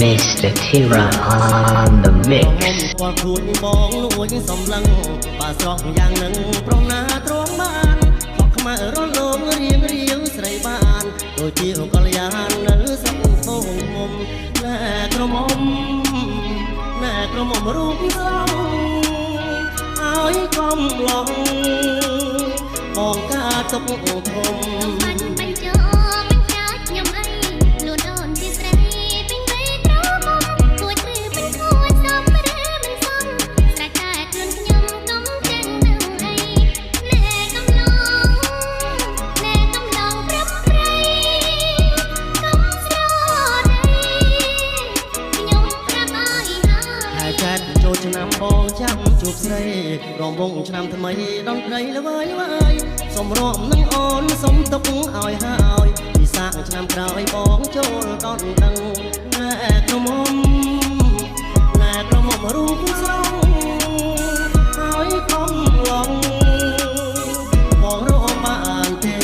Mr. Tira on the mix គាត់ខ្លួនបងលួចសំឡឹងបើស្រស់យ៉ាងនឹងប្រងណាត្រង់បានខកខ្មៅរលងរៀងស្រីបានដូចជាកល្យាននៅស្រុកភូមិមុំណែក្រមុំរូបស្រស់ឲ្យកំឡងបងការទុកធំចូលឆ្នាំបងចាំជួបស្រីរំវងឆ្នាំថ្មីដនត្រីល្វើយសុំរំនឹងអូនសុំទុកឲ្យហើយពីសាកឆ្នាំក្រោយបងចូលដនដឹងណែក្រមុំរូបស្រស់ឲ្យកំឡងបងរំបានទេ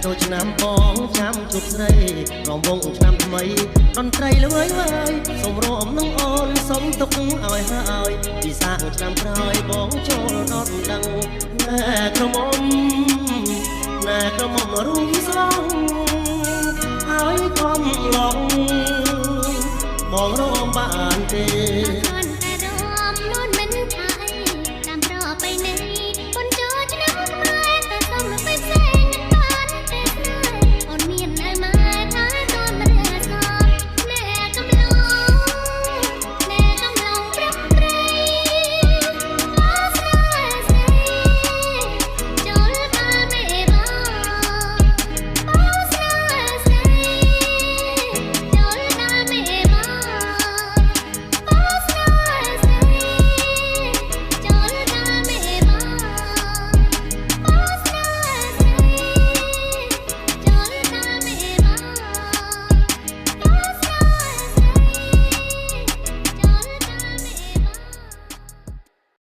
ចូលឆ្នាំបងចាំជួបស្រីរំវងឆ្នាំថ្មីដនត្រីល្វើយសុំរំនឹងអូនសុំទុកឲ្យហើយពីសាកឆ្នាំក្រោយបងចូលដនដឹងណែក្រមុំរូបស្រស់ឲ្យកំឡងបងរំបានទេ